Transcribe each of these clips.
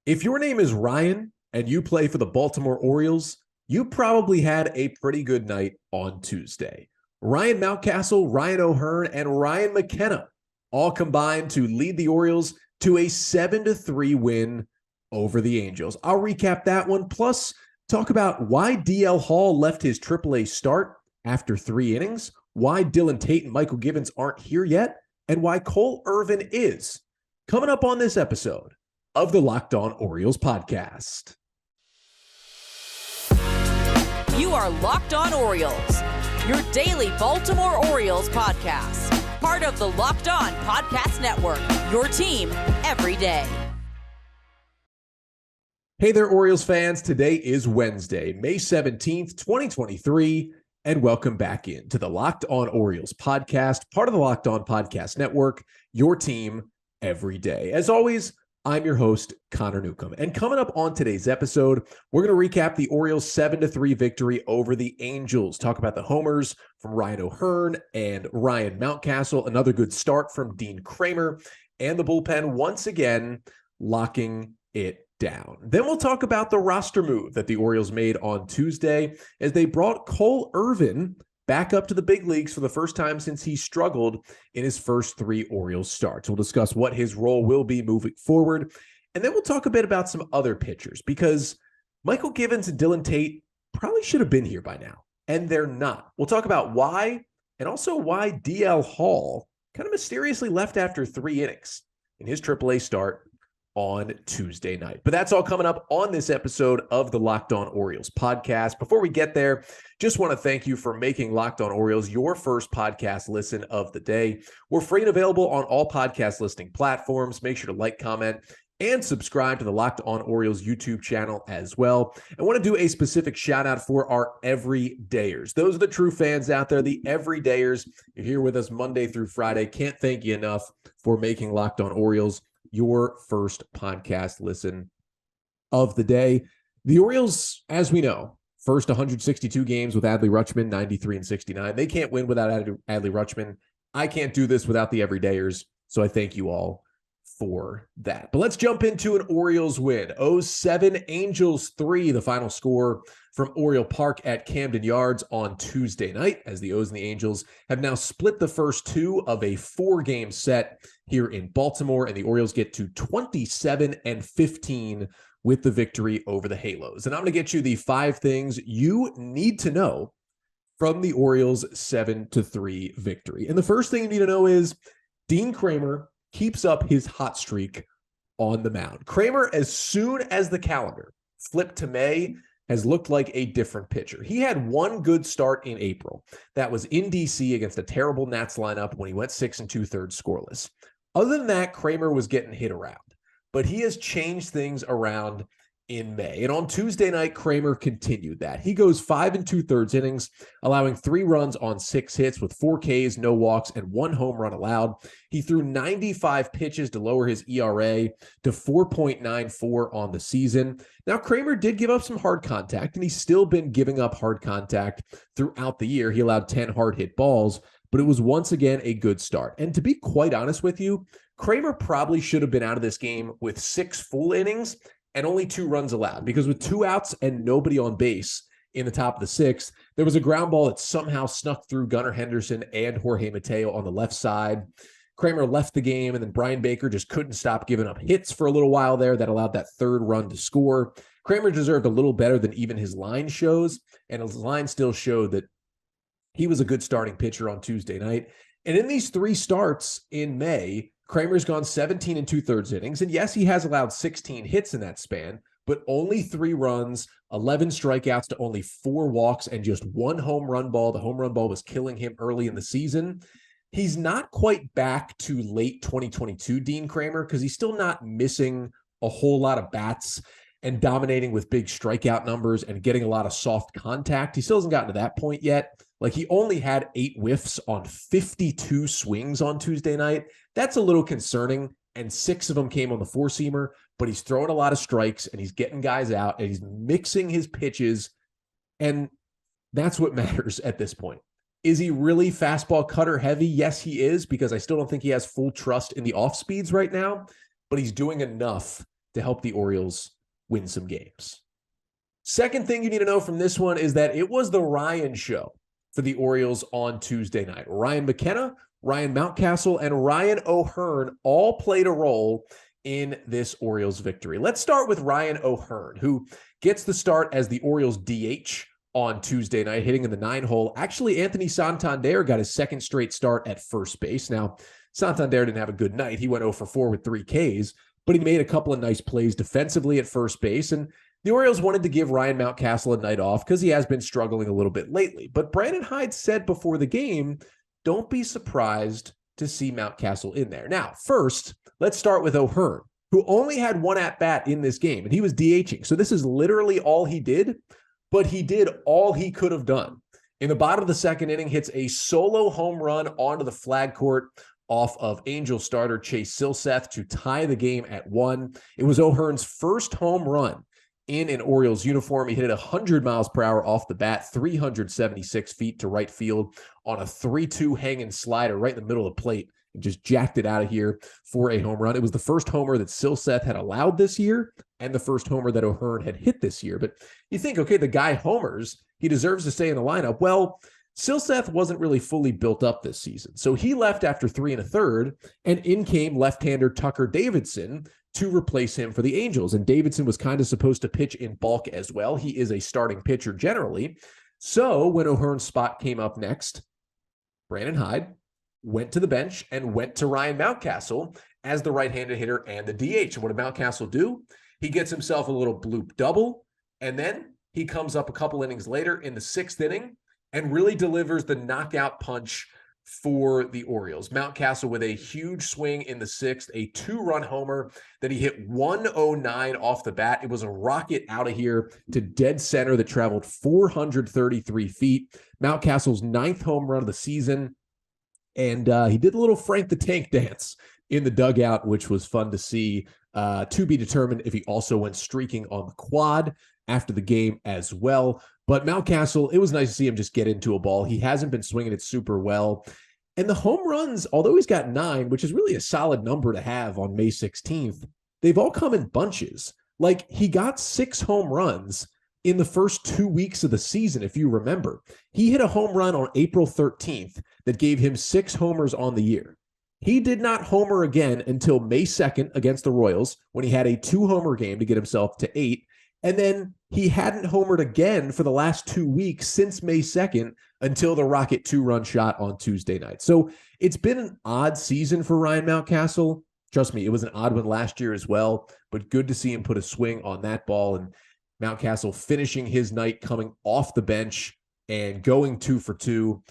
If your name is Ryan and you play for the Baltimore Orioles, you probably had a pretty good night on Tuesday. Ryan Mountcastle, Ryan O'Hearn, and Ryan McKenna all combined to lead the Orioles to a 7-3 win over the Angels. I'll recap that one, plus talk about why DL Hall left his Triple-A start after 3 innings, why Dillon Tate and Mychal Givens aren't here yet, and why Cole Irvin is. Coming up on this episode of the Locked On Orioles podcast. You are Locked On Orioles, your daily Baltimore Orioles podcast. Part of the Locked On Podcast Network, your team every day. Hey there, Orioles fans. Today is Wednesday, May 17th, 2023, and welcome back into the Locked On Orioles podcast, part of the Locked On Podcast Network, your team every day. As always, I'm your host, Connor Newcomb. And coming up on today's episode, we're going to recap the Orioles' 7-3 victory over the Angels, talk about the homers from Ryan O'Hearn and Ryan Mountcastle, another good start from Dean Kremer, and the bullpen once again locking it down. Then we'll talk about the roster move that the Orioles made on Tuesday as they brought Cole Irvin back up to the big leagues for the first time since he struggled in his first 3 Orioles starts. We'll discuss what his role will be moving forward. And then we'll talk a bit about some other pitchers because Mychal Givens and Dillon Tate probably should have been here by now, and they're not. We'll talk about why, and also why DL Hall kind of mysteriously left after 3 innings in his Triple-A start on Tuesday night. But that's all coming up on this episode of the Locked On Orioles podcast. Before we get there, just want to thank you for making Locked On Orioles your first podcast listen of the day. We're free and available on all podcast listening platforms. Make sure to like, comment, and subscribe to the Locked On Orioles YouTube channel as well. I want to do a specific shout out for our everydayers. Those are the true fans out there, the everydayers. You're here with us Monday through Friday. Can't thank you enough for making Locked On Orioles your first podcast listen of the day. The Orioles, as we know, first 162 games with Adley Rutschman, 93-69. They can't win without Adley Rutschman. I can't do this without the everydayers, so I thank you all for that. But let's jump into an Orioles win. O's 7, Angels 3, the final score from Oriole Park at Camden Yards on Tuesday night, as the O's and the Angels have now split the first 2 of a 4-game set here in Baltimore, and the Orioles get to 27-15 with the victory over the Halos. And I'm going to get you the 5 things you need to know from the Orioles' 7-3 victory. And the first thing you need to know is Dean Kremer keeps up his hot streak on the mound. Kremer, as soon as the calendar flipped to May, has looked like a different pitcher. He had one good start in April. That was in D.C. against a terrible Nats lineup when he went 6 2/3 scoreless. Other than that, Kremer was getting hit around, but he has changed things around in May. And on Tuesday night, Kremer continued that. He goes 5 2/3 innings, allowing 3 runs on 6 hits with 4 Ks, no walks, and 1 home run allowed. He threw 95 pitches to lower his ERA to 4.94 on the season. Now, Kremer did give up some hard contact, and he's still been giving up hard contact throughout the year. He allowed 10 hard hit balls, but it was once again a good start. And to be quite honest with you, Kremer probably should have been out of this game with 6 full innings and only 2 runs allowed, because with 2 outs and nobody on base in the top of the 6th, there was a ground ball that somehow snuck through Gunnar Henderson and Jorge Mateo on the left side. Kremer left the game, and then Brian Baker just couldn't stop giving up hits for a little while there. That allowed that 3rd run to score. Kremer deserved a little better than even his line shows, and his line still showed that he was a good starting pitcher on Tuesday night. And in these 3 starts in May, Kremer's gone 17 2/3 innings, and yes, he has allowed 16 hits in that span, but only 3 runs, 11 strikeouts to only 4 walks, and just 1 home run ball. The home run ball was killing him early in the season. He's not quite back to late 2022 Dean Kremer, because he's still not missing a whole lot of bats and dominating with big strikeout numbers and getting a lot of soft contact. He still hasn't gotten to that point yet. Like, he only had 8 whiffs on 52 swings on Tuesday night. That's a little concerning, and 6 of them came on the 4-seamer, but he's throwing a lot of strikes, and he's getting guys out, and he's mixing his pitches, and that's what matters at this point. Is he really fastball cutter heavy? Yes, he is, because I still don't think he has full trust in the off speeds right now, but he's doing enough to help the Orioles win some games. Second thing you need to know from this one is that it was the Ryan show for the Orioles on Tuesday night. Ryan McKenna, Ryan Mountcastle, and Ryan O'Hearn all played a role in this Orioles victory. Let's start with Ryan O'Hearn, who gets the start as the Orioles DH on Tuesday night, hitting in the 9-hole. Actually, Anthony Santander got his second straight start at first base. Now, Santander didn't have a good night. He went 0 for 4 with 3 Ks, but he made a couple of nice plays defensively at first base, and the Orioles wanted to give Ryan Mountcastle a night off because he has been struggling a little bit lately. But Brandon Hyde said before the game, don't be surprised to see Mountcastle in there. Now, first, let's start with O'Hearn, who only had one at-bat in this game, and he was DHing. So this is literally all he did, but he did all he could have done. In the bottom of the second inning, hits a solo home run onto the flag court off of Angel starter Chase Silseth to tie the game at 1. It was O'Hearn's first home run in an Orioles uniform. He hit it 100 miles per hour off the bat, 376 feet to right field on a 3-2 hanging slider right in the middle of the plate, and just jacked it out of here for a home run. It was the first homer that Silseth had allowed this year and the first homer that O'Hearn had hit this year. But you think, okay, the guy homers, he deserves to stay in the lineup. Well, Silseth wasn't really fully built up this season. So he left after 3 1/3, and in came left-hander Tucker Davidson to replace him for the Angels. And Davidson was kind of supposed to pitch in bulk as well. He is a starting pitcher generally. So when O'Hearn's spot came up next, Brandon Hyde went to the bench and went to Ryan Mountcastle as the right-handed hitter and the DH. And what did Mountcastle do? He gets himself a little bloop double, and then he comes up a couple innings later in the 6th inning and really delivers the knockout punch for the Orioles. Mountcastle with a huge swing in the 6th, a 2-run homer that he hit 109 off the bat. It was a rocket out of here to dead center that traveled 433 feet. Mountcastle's 9th home run of the season. And he did a little Frank the Tank dance in the dugout, which was fun to see. To be determined if he also went streaking on the quad after the game as well. But Mountcastle, it was nice to see him just get into a ball. He hasn't been swinging it super well. And the home runs, although he's got 9, which is really a solid number to have on May 16th, they've all come in bunches. Like, he got 6 home runs in the first 2 weeks of the season, if you remember. He hit a home run on April 13th that gave him 6 homers on the year. He did not homer again until May 2nd against the Royals, when he had a 2-homer game to get himself to 8. And then he hadn't homered again for the last 2 weeks since May 2nd until the rocket 2-run shot on Tuesday night. So it's been an odd season for Ryan Mountcastle. Trust me, it was an odd one last year as well, but good to see him put a swing on that ball. And Mountcastle finishing his night coming off the bench and going 2 for 2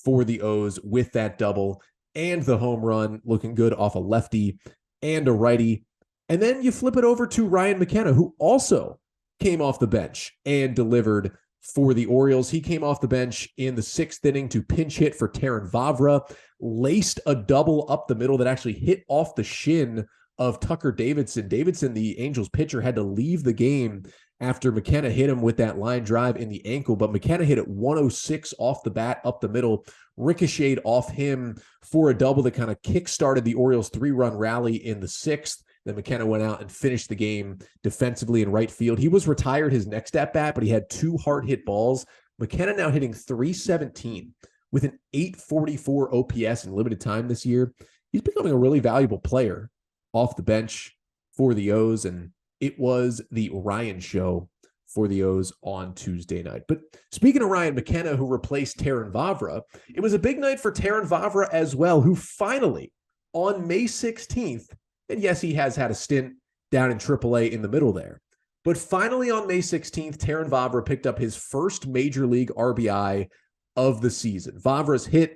for the O's with that double and the home run, looking good off a lefty and a righty. And then you flip it over to Ryan McKenna, who also came off the bench and delivered for the Orioles. He came off the bench in the 6th inning to pinch hit for Terrin Vavra, laced a double up the middle that actually hit off the shin of Tucker Davidson. Davidson, the Angels pitcher, had to leave the game after McKenna hit him with that line drive in the ankle, but McKenna hit it 106 off the bat up the middle, ricocheted off him for a double that kind of kick-started the Orioles' 3-run rally in the 6th. Then McKenna went out and finished the game defensively in right field. He was retired his next at-bat, but he had 2 hard-hit balls. McKenna now hitting .317 with an .844 OPS in limited time this year. He's becoming a really valuable player off the bench for the O's, and it was the Ryan show for the O's on Tuesday night. But speaking of Ryan McKenna, who replaced Terrin Vavra, it was a big night for Terrin Vavra as well, who finally, on May 16th, and yes, he has had a stint down in Triple-A in the middle there, but finally on May 16th, Terrin Vavra picked up his first Major League RBI of the season. Vavra's hit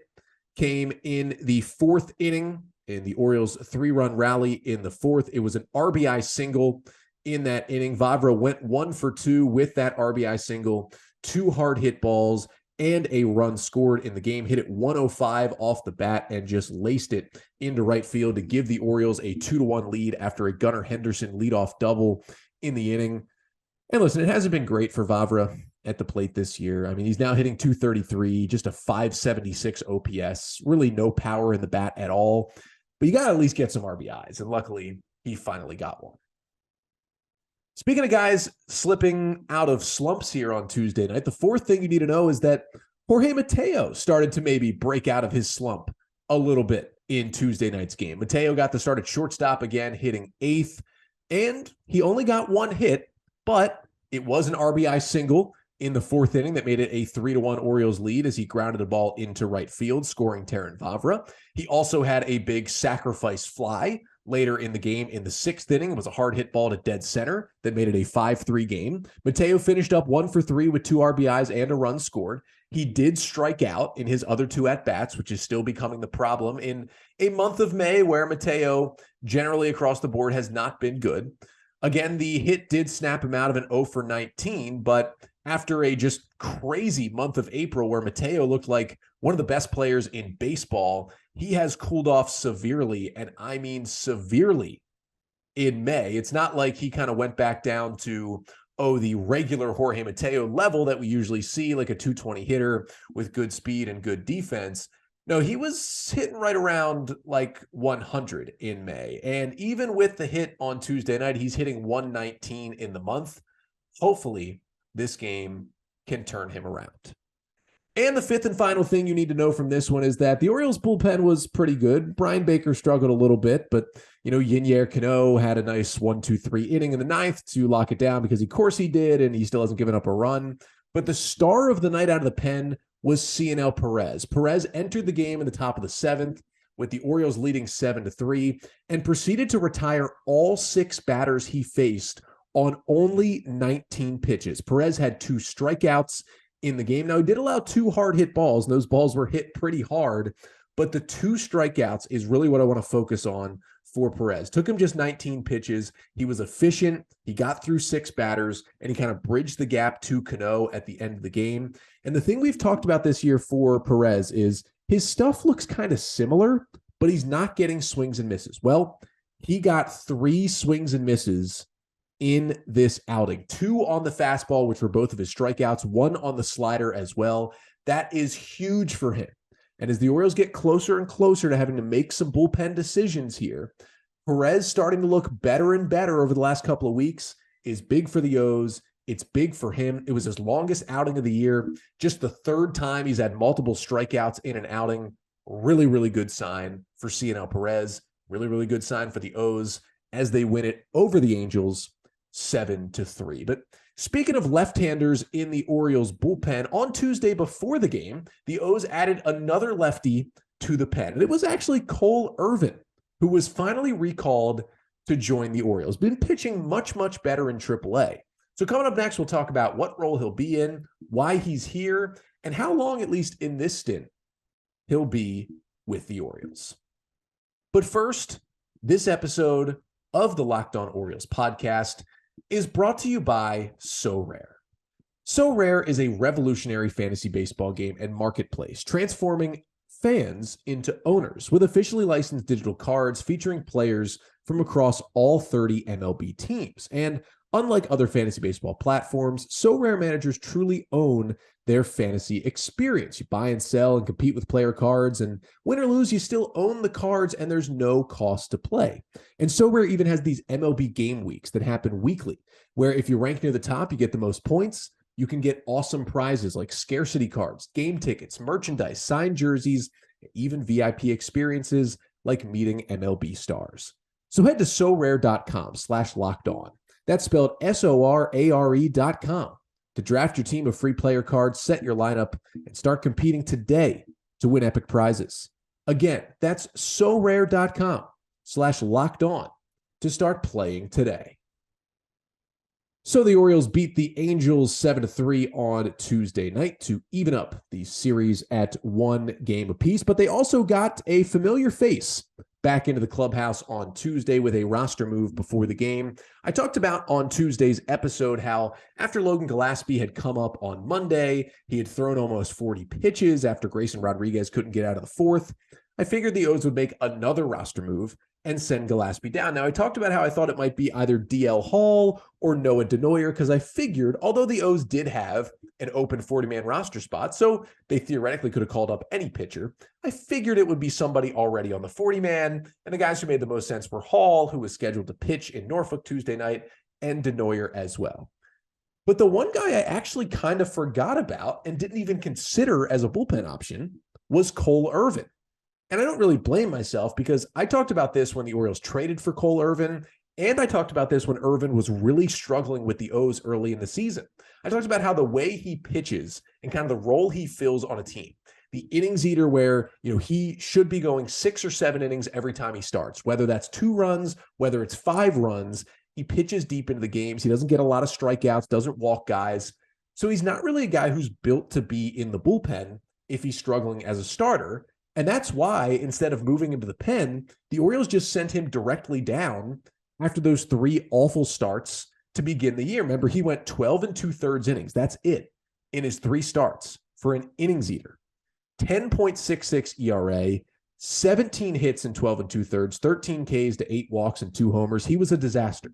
came in the 4th inning in the Orioles' 3-run rally in the 4th. It was an RBI single in that inning. Vavra went 1 for 2 with that RBI single, 2 hard hit balls, and a run scored in the game. Hit it 105 off the bat and just laced it into right field to give the Orioles a 2-1 lead after a Gunnar Henderson leadoff double in the inning. And listen, it hasn't been great for Vavra at the plate this year. I mean, he's now hitting .233, just a .576 OPS, really no power in the bat at all. But you got to at least get some RBIs, and luckily he finally got one. Speaking of guys slipping out of slumps here on Tuesday night, the fourth thing you need to know is that Jorge Mateo started to maybe break out of his slump a little bit in Tuesday night's game. Mateo got the start at shortstop again, hitting eighth, and he only got one hit, but it was an RBI single in the fourth inning that made it a 3-1 Orioles lead as he grounded a ball into right field, scoring Terrin Vavra. He also had a big sacrifice fly later in the game in the sixth inning. It was a hard hit ball to dead center that made it a 5-3 game. Mateo finished up 1 for 3 with 2 RBIs and a run scored. He did strike out in his other 2 at-bats, which is still becoming the problem in a month of May where Mateo generally across the board has not been good. Again, the hit did snap him out of an 0 for 19, but after a just crazy month of April where Mateo looked like one of the best players in baseball, he has cooled off severely, and I mean severely, in May. It's not like he kind of went back down to, the regular Jorge Mateo level that we usually see, like a 220 hitter with good speed and good defense. No, he was hitting right around like 100 in May. And even with the hit on Tuesday night, he's hitting 119 in the month. Hopefully, this game can turn him around. And the fifth and final thing you need to know from this one is that the Orioles bullpen was pretty good. Brian Baker struggled a little bit, but, Yennier Cano had a nice 1-2-3 inning in the ninth to lock it down because, of course, he did, and he still hasn't given up a run. But the star of the night out of the pen was Cionel Pérez. Pérez entered the game in the top of the seventh with the Orioles leading 7-3 and proceeded to retire all 6 batters he faced on only 19 pitches. Pérez had 2 strikeouts in the game. Now, he did allow 2 hard hit balls, and those balls were hit pretty hard, but the 2 strikeouts is really what I want to focus on for Pérez. Took him just 19 pitches. He was efficient. He got through 6 batters, and he kind of bridged the gap to Cano at the end of the game. And the thing we've talked about this year for Pérez is his stuff looks kind of similar, but he's not getting swings and misses. Well, he got 3 swings and misses in this outing. 2 on the fastball, which were both of his strikeouts, 1 on the slider as well. That is huge for him. And as the Orioles get closer and closer to having to make some bullpen decisions here, Pérez starting to look better and better over the last couple of weeks is big for the O's. It's big for him. It was his longest outing of the year. Just the 3rd time he's had multiple strikeouts in an outing. Really, really good sign for Cionel Pérez. Really, really good sign for the O's as they win it over the Angels 7-3. But speaking of left-handers in the Orioles bullpen, on Tuesday before the game, the O's added another lefty to the pen. And it was actually Cole Irvin, who was finally recalled to join the Orioles. Been pitching much, much better in Triple-A. So coming up next, we'll talk about what role he'll be in, why he's here, and how long, at least in this stint, he'll be with the Orioles. But first, this episode of the Locked On Orioles podcast is brought to you by SoRare. SoRare is a revolutionary fantasy baseball game and marketplace, transforming fans into owners with officially licensed digital cards featuring players from across all 30 MLB teams. And unlike other fantasy baseball platforms, SoRare managers truly own their fantasy experience. You buy and sell and compete with player cards, and win or lose, you still own the cards, and there's no cost to play. And SoRare even has these MLB game weeks that happen weekly, where if you rank near the top, you get the most points. You can get awesome prizes like scarcity cards, game tickets, merchandise, signed jerseys, even VIP experiences like meeting MLB stars. So head to SoRare.com/lockedon. That's spelled SORARE.com to draft your team of free player cards, set your lineup, and start competing today to win epic prizes. Again, that's SoRare.com/lockedon to start playing today. So the Orioles beat the Angels 7-3 on Tuesday night to even up the series at 1 game apiece, but they also got a familiar face back into the clubhouse on Tuesday with a roster move before the game. I talked about on Tuesday's episode how after Logan Gillespie had come up on Monday, he had thrown almost 40 pitches after Grayson Rodriguez couldn't get out of the 4th. I figured the O's would make another roster move and send Gillespie down. Now, I talked about how I thought it might be either DL Hall or Noah Denoyer because I figured, although the O's did have an open 40-man roster spot, so they theoretically could have called up any pitcher, I figured it would be somebody already on the 40-man, and the guys who made the most sense were Hall, who was scheduled to pitch in Norfolk Tuesday night, and Denoyer as well. But the one guy I actually kind of forgot about and didn't even consider as a bullpen option was Cole Irvin. And I don't really blame myself because I talked about this when the Orioles traded for Cole Irvin, and I talked about this when Irvin was really struggling with the O's early in the season. I talked about how the way he pitches and kind of the role he fills on a team, the innings eater where, he should be going 6 or 7 innings every time he starts, whether that's 2 runs, whether it's 5 runs, he pitches deep into the games. He doesn't get a lot of strikeouts, doesn't walk guys. So he's not really a guy who's built to be in the bullpen if he's struggling as a starter. And that's why instead of moving him to the pen, the Orioles just sent him directly down after those 3 awful starts to begin the year. Remember, he went 12 2/3 innings. That's it in his 3 starts for an innings eater. 10.66 ERA, 17 hits in 12 2/3, 13 Ks to 8 walks and 2 homers. He was a disaster.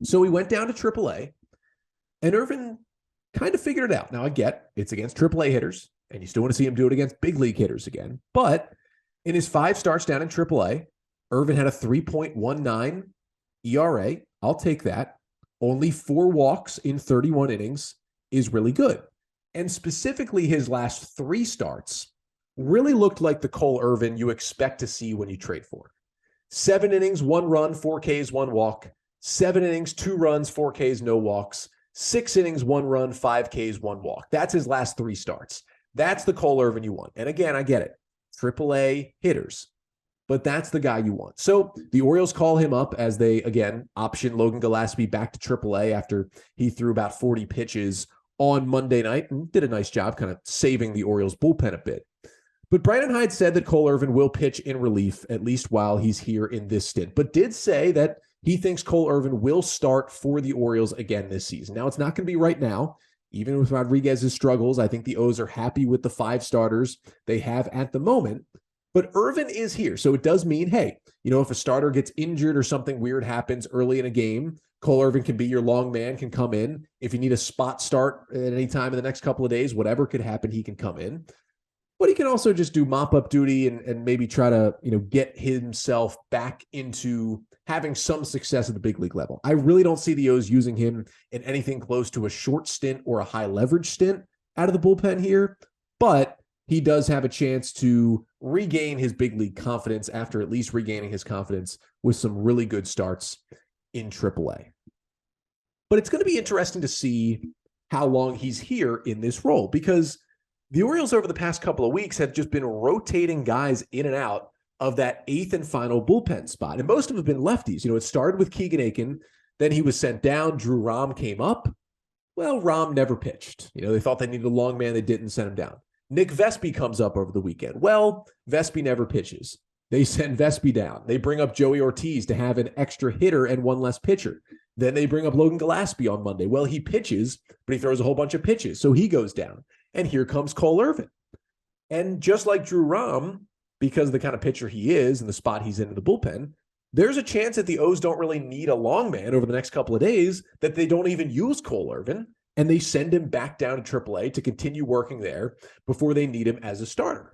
So he went down to Triple-A, and Irvin kind of figured it out. Now, I get it's against Triple-A hitters, and you still want to see him do it against big league hitters again. But in his 5 starts down in Triple-A, Irvin had a 3.19 ERA. I'll take that. Only 4 walks in 31 innings is really good. And specifically his last 3 starts really looked like the Cole Irvin you expect to see when you trade for. 7 innings, 1 run, 4 Ks, 1 walk. 7 innings, 2 runs, 4 Ks, no walks. 6 innings, 1 run, 5 Ks, 1 walk. That's his last 3 starts. That's the Cole Irvin you want. And again, I get it. Triple-A hitters. But that's the guy you want. So the Orioles call him up as they, again, option Logan Gillespie back to Triple-A after he threw about 40 pitches on Monday night and did a nice job kind of saving the Orioles bullpen a bit. But Brandon Hyde said that Cole Irvin will pitch in relief, at least while he's here in this stint, but did say that he thinks Cole Irvin will start for the Orioles again this season. Now, it's not going to be right now. Even with Rodriguez's struggles, I think the O's are happy with the 5 starters they have at the moment. But Irvin is here. So it does mean, hey, if a starter gets injured or something weird happens early in a game, Cole Irvin can be your long man, can come in. If you need a spot start at any time in the next couple of days, whatever could happen, he can come in. But he can also just do mop-up duty and maybe try to, get himself back into having some success at the big league level. I really don't see the O's using him in anything close to a short stint or a high leverage stint out of the bullpen here, but he does have a chance to regain his big league confidence after at least regaining his confidence with some really good starts in Triple-A. But it's going to be interesting to see how long he's here in this role, because the Orioles over the past couple of weeks have just been rotating guys in and out of that 8th and final bullpen spot. And most of them have been lefties. It started with Keegan Aiken. Then he was sent down. Drew Rom came up. Well, Rom never pitched. They thought they needed a long man. They didn't send him down. Nick Vespi comes up over the weekend. Well, Vespi never pitches. They send Vespi down. They bring up Joey Ortiz to have an extra hitter and 1 less pitcher. Then they bring up Logan Gillespie on Monday. Well, he pitches, but he throws a whole bunch of pitches, so he goes down. And here comes Cole Irvin. And just like Drew Rom, because of the kind of pitcher he is and the spot he's in the bullpen, there's a chance that the O's don't really need a long man over the next couple of days, that they don't even use Cole Irvin, and they send him back down to Triple-A to continue working there before they need him as a starter.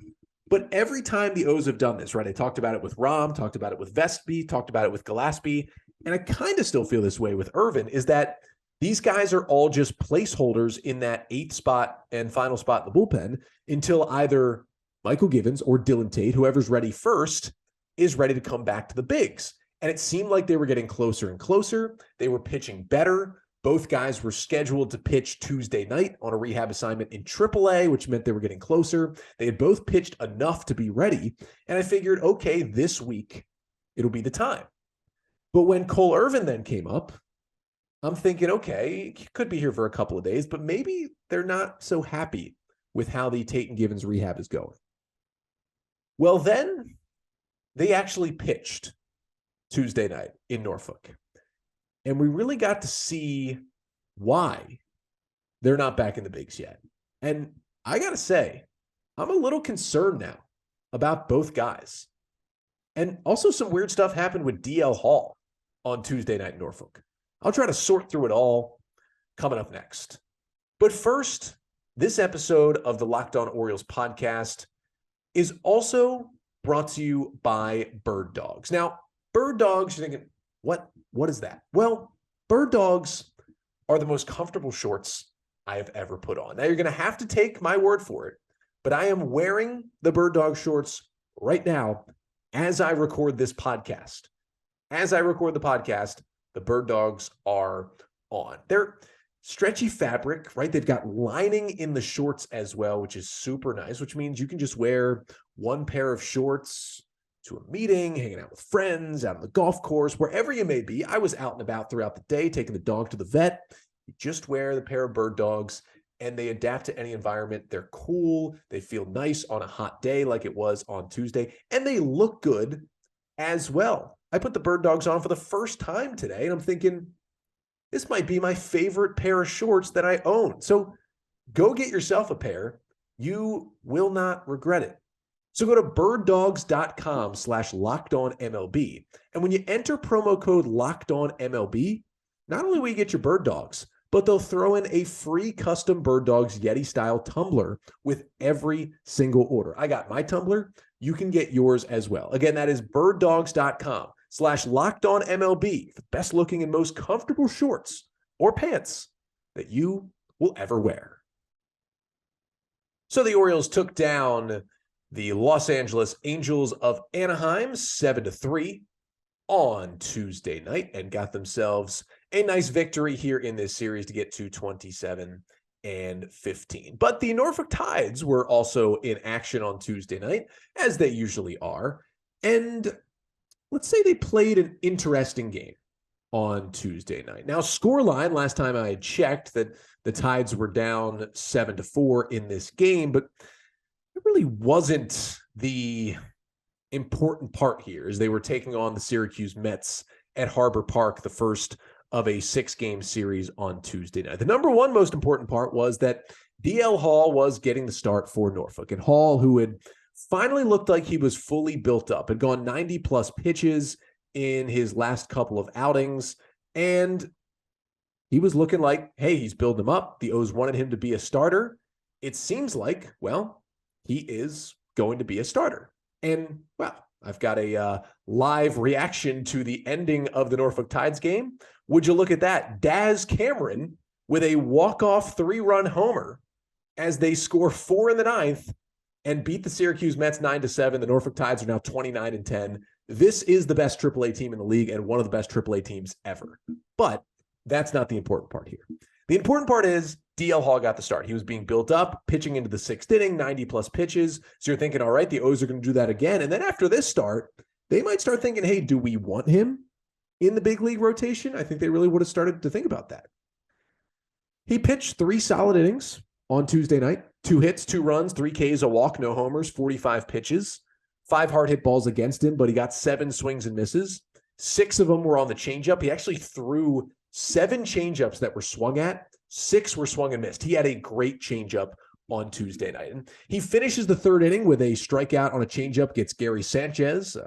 But every time the O's have done this, right, I talked about it with Rom, talked about it with Vespi, talked about it with Gillespie, and I kind of still feel this way with Irvin, is that these guys are all just placeholders in that 8th spot and final spot in the bullpen until either Mychal Givens or Dillon Tate, whoever's ready first, is ready to come back to the bigs. And it seemed like they were getting closer and closer. They were pitching better. Both guys were scheduled to pitch Tuesday night on a rehab assignment in Triple-A, which meant they were getting closer. They had both pitched enough to be ready. And I figured, okay, this week, it'll be the time. But when Cole Irvin then came up, I'm thinking, okay, he could be here for a couple of days, but maybe they're not so happy with how the Tate and Givens rehab is going. Well, then they actually pitched Tuesday night in Norfolk. And we really got to see why they're not back in the bigs yet. And I got to say, I'm a little concerned now about both guys. And also some weird stuff happened with DL Hall on Tuesday night in Norfolk. I'll try to sort through it all coming up next. But first, this episode of the Locked On Orioles podcast is also brought to you by Bird Dogs. Now, Bird Dogs, you're thinking, what is that? Well, Bird dogs are the most comfortable shorts I have ever put on. Now, you're going to have to take my word for it, but I am wearing the Bird Dog shorts right now as I record this podcast. As I record the podcast, the Bird Dogs are on. They're stretchy fabric, right? They've got lining in the shorts as well, which is super nice, which means you can just wear one pair of shorts to a meeting, hanging out with friends, out on the golf course, wherever you may be. I was out and about throughout the day, taking the dog to the vet. You just wear the pair of Bird Dogs and they adapt to any environment. They're cool. They feel nice on a hot day like it was on Tuesday, and they look good as well. I put the Bird Dogs on for the first time today, and I'm thinking, this might be my favorite pair of shorts that I own. So go get yourself a pair. You will not regret it. So go to birddogs.com/LockedOnMLB. And when you enter promo code LockedOnMLB, not only will you get your Bird Dogs, but they'll throw in a free custom Bird Dogs Yeti-style tumbler with every single order. I got my tumbler. You can get yours as well. Again, that is birddogs.com/LockedOnMLB. The best looking and most comfortable shorts or pants that you will ever wear. So the Orioles took down the Los Angeles Angels of Anaheim 7-3 on Tuesday night and got themselves a nice victory here in this series to get to 27-15. But the Norfolk Tides were also in action on Tuesday night, as they usually are. And let's say they played an interesting game on Tuesday night. Now, scoreline, last time I had checked, that the Tides were down 7-4 in this game, but it really wasn't the important part here, as they were taking on the Syracuse Mets at Harbor Park, the first of a 6-game series on Tuesday night. The number one most important part was that DL Hall was getting the start for Norfolk. And Hall, who had finally looked like he was fully built up, had gone 90-plus pitches in his last couple of outings, and he was looking like, hey, he's building him up. The O's wanted him to be a starter. It seems like, well, he is going to be a starter. And, well, I've got a live reaction to the ending of the Norfolk Tides game. Would you look at that? Daz Cameron with a walk-off 3-run homer as they score 4 in the 9th and beat the Syracuse Mets 9-7. The Norfolk Tides are now 29-10. This is the best Triple-A team in the league and one of the best Triple-A teams ever. But that's not the important part here. The important part is DL Hall got the start. He was being built up, pitching into the 6th inning, 90-plus pitches. So you're thinking, all right, the O's are going to do that again. And then after this start, they might start thinking, hey, do we want him in the big league rotation? I think they really would have started to think about that. He pitched 3 solid innings on Tuesday night. 2 hits, 2 runs, 3 Ks, a walk, no homers, 45 pitches. 5 hard hit balls against him, but he got 7 swings and misses. 6 of them were on the changeup. He actually threw 7 changeups that were swung at. 6 were swung and missed. He had a great changeup on Tuesday night. And he finishes the 3rd inning with a strikeout on a changeup, gets Gary Sanchez,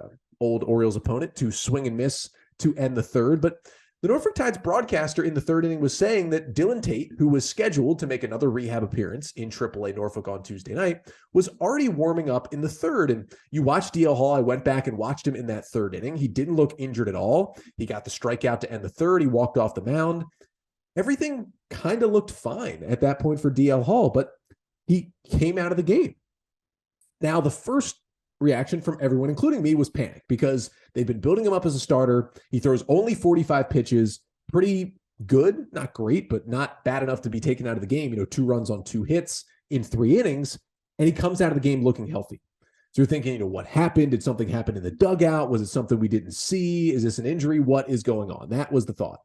old Orioles opponent, to swing and miss to end the 3rd. But the Norfolk Tides broadcaster in the 3rd inning was saying that Dillon Tate, who was scheduled to make another rehab appearance in Triple-A Norfolk on Tuesday night, was already warming up in the 3rd. And you watched DL Hall. I went back and watched him in that 3rd inning. He didn't look injured at all. He got the strikeout to end the 3rd. He walked off the mound. Everything kind of looked fine at that point for DL Hall, but he came out of the game. Now, the first reaction from everyone, including me, was panic because they've been building him up as a starter. He throws only 45 pitches, pretty good, not great, but not bad enough to be taken out of the game. 2 runs on 2 hits in 3 innings, and he comes out of the game looking healthy. So you're thinking, what happened? Did something happen in the dugout? Was it something we didn't see? Is this an injury? What is going on? That was the thought.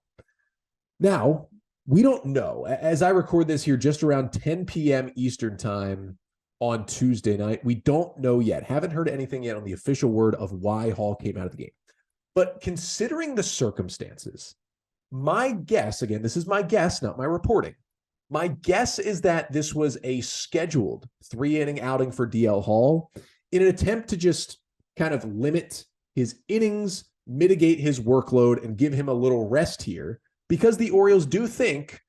Now, we don't know. As I record this here just around 10 p.m. Eastern time on Tuesday night, we don't know yet. Haven't heard anything yet on the official word of why Hall came out of the game. But considering the circumstances, my guess, again, this is my guess, not my reporting. My guess is that this was a scheduled 3-inning outing for DL Hall in an attempt to just kind of limit his innings, mitigate his workload, and give him a little rest here. Because the Orioles do think,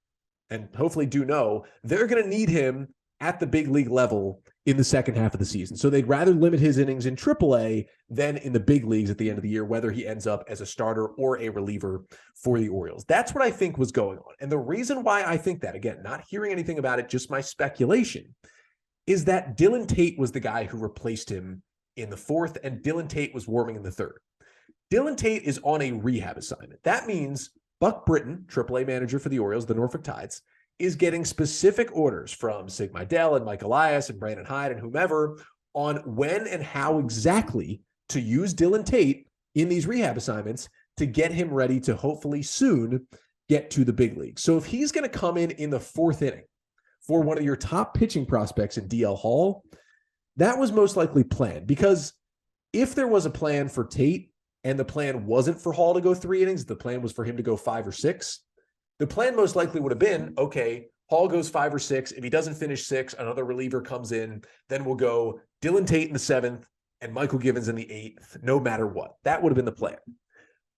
and hopefully do know, they're going to need him at the big league level in the second half of the season. So they'd rather limit his innings in Triple-A than in the big leagues at the end of the year, whether he ends up as a starter or a reliever for the Orioles. That's what I think was going on. And the reason why I think that, again, not hearing anything about it, just my speculation, is that Dillon Tate was the guy who replaced him in the fourth, and Dillon Tate was warming in the third. Dillon Tate is on a rehab assignment. That means Buck Britton, Triple-A manager for the Orioles, the Norfolk Tides, is getting specific orders from Sig Mejdal and Mike Elias and Brandon Hyde and whomever on when and how exactly to use Dillon Tate in these rehab assignments to get him ready to hopefully soon get to the big league. So if he's going to come in the fourth inning for one of your top pitching prospects in DL Hall, that was most likely planned, because if there was a plan for Tate and the plan wasn't for Hall to go 3 innings, the plan was for him to go 5 or 6. The plan most likely would have been, okay, Hall goes 5 or 6. If he doesn't finish 6, another reliever comes in. Then we'll go Dillon Tate in the 7th and Mychal Givens in the 8th, no matter what. That would have been the plan.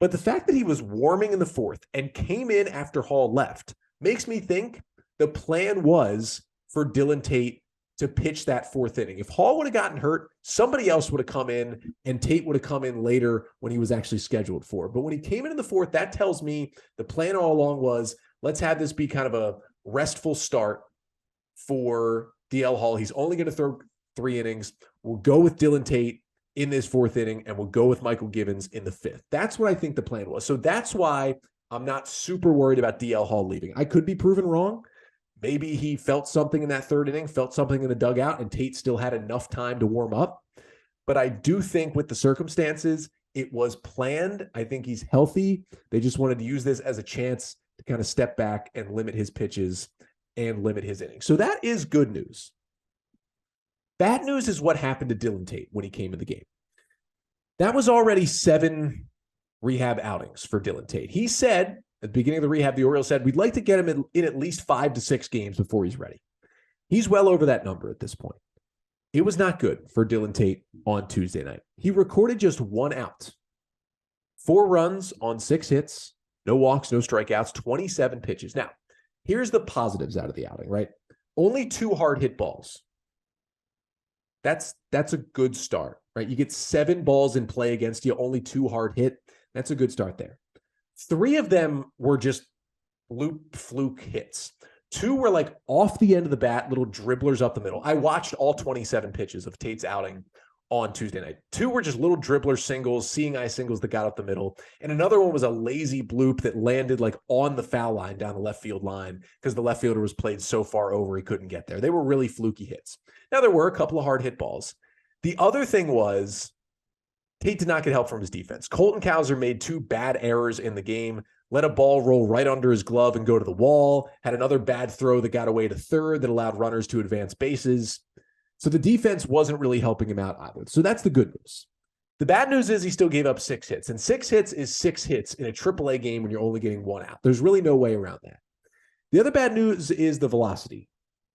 But the fact that he was warming in the 4th and came in after Hall left makes me think the plan was for Dillon Tate to pitch that 4th inning. If Hall would have gotten hurt, somebody else would have come in and Tate would have come in later when he was actually scheduled for. But when he came in the 4th, that tells me the plan all along was, let's have this be kind of a restful start for DL Hall. He's only going to throw 3 innings. We'll go with Dillon Tate in this 4th inning, and we'll go with Mychal Givens in the 5th. That's what I think the plan was. So that's why I'm not super worried about DL Hall leaving. I could be proven wrong. Maybe he felt something in that 3rd inning, felt something in the dugout, and Tate still had enough time to warm up. But I do think with the circumstances, it was planned. I think he's healthy. They just wanted to use this as a chance to kind of step back and limit his pitches and limit his innings. So that is good news. Bad news is what happened to Dillon Tate when he came in the game. That was already 7 rehab outings for Dillon Tate. He said, at the beginning of the rehab, the Orioles said, we'd like to get him in at least 5 to 6 games before he's ready. He's well over that number at this point. It was not good for Dillon Tate on Tuesday night. He recorded just 1 out, 4 runs on 6 hits, no walks, no strikeouts, 27 pitches. Now, here's the positives out of the outing, right? Only 2 hard hit balls. That's a good start, right? You get 7 balls in play against you, only 2 hard hit. That's a good start there. 3 of them were just loop fluke hits. 2 were like off the end of the bat, little dribblers up the middle. I watched all 27 pitches of Tate's outing on Tuesday night. 2 were just little dribbler singles, seeing eye singles that got up the middle. And another one was a lazy bloop that landed like on the foul line down the left field line because the left fielder was played so far over he couldn't get there. They were really fluky hits. Now, there were a couple of hard hit balls. The other thing was Tate did not get help from his defense. Colton Cowser made 2 bad errors in the game, let a ball roll right under his glove and go to the wall, had another bad throw that got away to third that allowed runners to advance bases. So the defense wasn't really helping him out either. So that's the good news. The bad news is he still gave up 6 hits, and 6 hits is 6 hits in a Triple-A game when you're only getting 1 out. There's really no way around that. The other bad news is the velocity.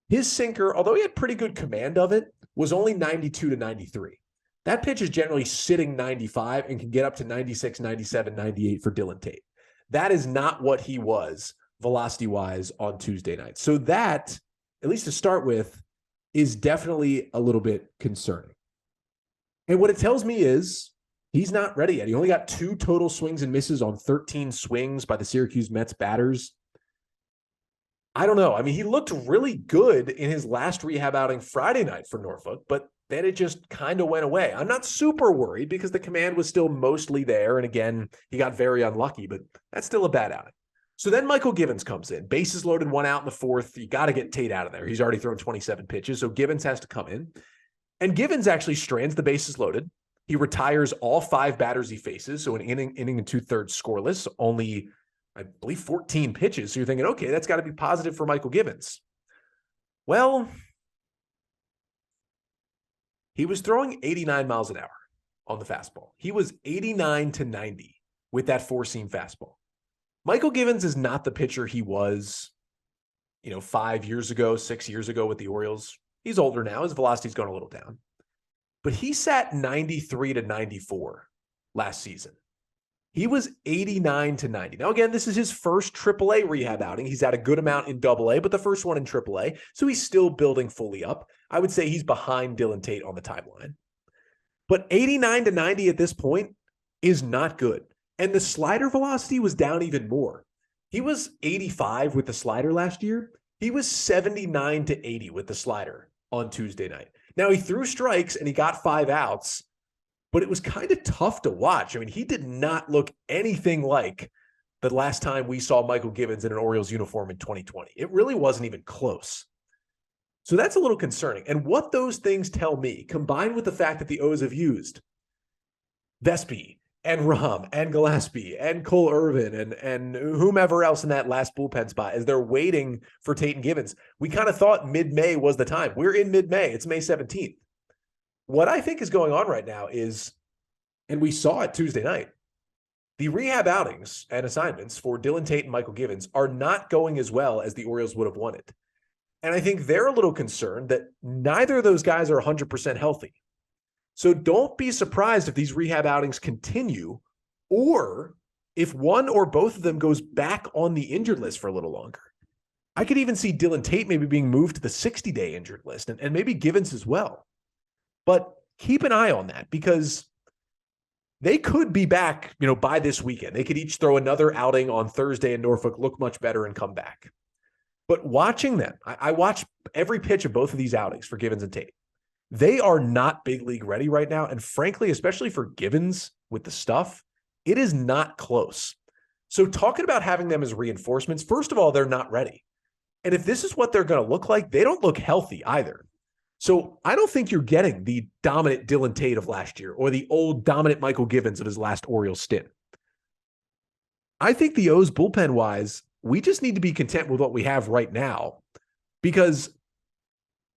His sinker, although he had pretty good command of it, was only 92 to 93. That pitch is generally sitting 95 and can get up to 96, 97, 98 for Dillon Tate. That is not what he was velocity-wise on Tuesday night. So that, at least to start with, is definitely a little bit concerning. And what it tells me is he's not ready yet. He only got 2 total swings and misses on 13 swings by the Syracuse Mets batters. I don't know. I mean, he looked really good in his last rehab outing Friday night for Norfolk, but then it just kind of went away. I'm not super worried because the command was still mostly there. And again, he got very unlucky, but that's still a bad outing. So then Mychal Givens comes in. Bases loaded, 1 out in the 4th. You got to get Tate out of there. He's already thrown 27 pitches, so Givens has to come in. And Givens actually strands the bases loaded. He retires all 5 batters he faces, so an inning and 2/3 scoreless, only, I believe, 14 pitches. So you're thinking, okay, that's got to be positive for Mychal Givens. Well, he was throwing 89 miles an hour on the fastball. He was 89 to 90 with that 4-seam fastball. Mychal Givens is not the pitcher he was, 5 years ago, 6 years ago with the Orioles. He's older now. His velocity's gone a little down. But he sat 93 to 94 last season. He was 89 to 90. Now, again, this is his first Triple-A rehab outing. He's had a good amount in Double-A, but the first one in Triple-A. So he's still building fully up. I would say he's behind Dillon Tate on the timeline. But 89 to 90 at this point is not good. And the slider velocity was down even more. He was 85 with the slider last year. He was 79 to 80 with the slider on Tuesday night. Now, he threw strikes and he got 5 outs, but it was kind of tough to watch. I mean, he did not look anything like the last time we saw Mychal Givens in an Orioles uniform in 2020. It really wasn't even close. So that's a little concerning. And what those things tell me, combined with the fact that the O's have used Vespi and Rehab and Gillespie and Cole Irvin and whomever else in that last bullpen spot as they're waiting for Tate and Givens, we kind of thought mid-May was the time. We're in mid-May. It's May 17th. What I think is going on right now is, and we saw it Tuesday night, the rehab outings and assignments for Dillon Tate and Mychal Givens are not going as well as the Orioles would have wanted. And I think they're a little concerned that neither of those guys are 100% healthy. So don't be surprised if these rehab outings continue, or if one or both of them goes back on the injured list for a little longer. I could even see Dillon Tate maybe being moved to the 60-day injured list, and maybe Givens as well. But keep an eye on that, because they could be back, by this weekend. They could each throw another outing on Thursday in Norfolk, look much better, and come back. But watching them, I watch every pitch of both of these outings for Givens and Tate. They are not big league ready right now. And frankly, especially for Givens with the stuff, it is not close. So talking about having them as reinforcements, first of all, they're not ready. And if this is what they're going to look like, they don't look healthy either. So I don't think you're getting the dominant Dillon Tate of last year or the old dominant Mychal Givens of his last Orioles stint. I think the O's bullpen-wise, we just need to be content with what we have right now, because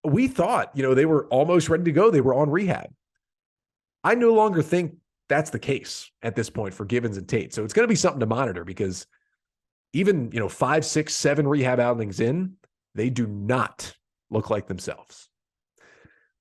we thought, they were almost ready to go. They were on rehab. I no longer think that's the case at this point for Givens and Tate. So it's going to be something to monitor, because even, 5, 6, 7 rehab outings in, they do not look like themselves.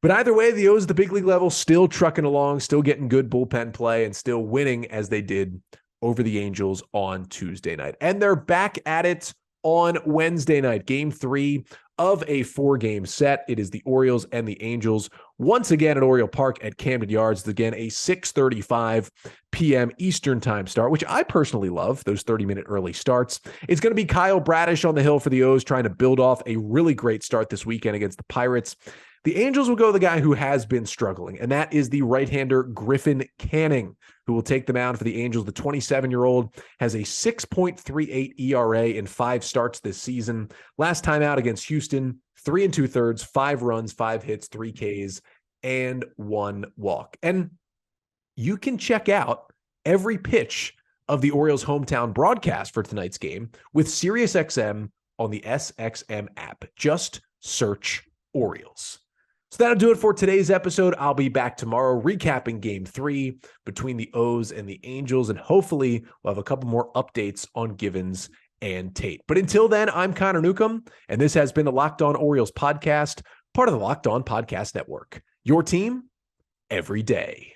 But either way, the O's at the big league level still trucking along, still getting good bullpen play, and still winning as they did over the Angels on Tuesday night. And they're back at it on Wednesday night, Game 3 of a 4-game set. It is the Orioles and the Angels once again at Oriole Park at Camden Yards. It's again a 6:35 p.m. Eastern time start, which I personally love, those 30-minute early starts. It's going to be Kyle Bradish on the hill for the O's, trying to build off a really great start this weekend against the Pirates. The Angels will go the guy who has been struggling, and that is the right-hander Griffin Canning, who will take the mound for the Angels. The 27-year-old has a 6.38 ERA in 5 starts this season. Last time out against Houston, 3 2/3, 5 runs, 5 hits, 3 Ks, and 1 walk. And you can check out every pitch of the Orioles' hometown broadcast for tonight's game with SiriusXM on the SXM app. Just search Orioles. So that'll do it for today's episode. I'll be back tomorrow recapping Game 3 between the O's and the Angels, and hopefully we'll have a couple more updates on Givens and Tate. But until then, I'm Connor Newcomb, and this has been the Locked On Orioles podcast, part of the Locked On Podcast Network. Your team every day.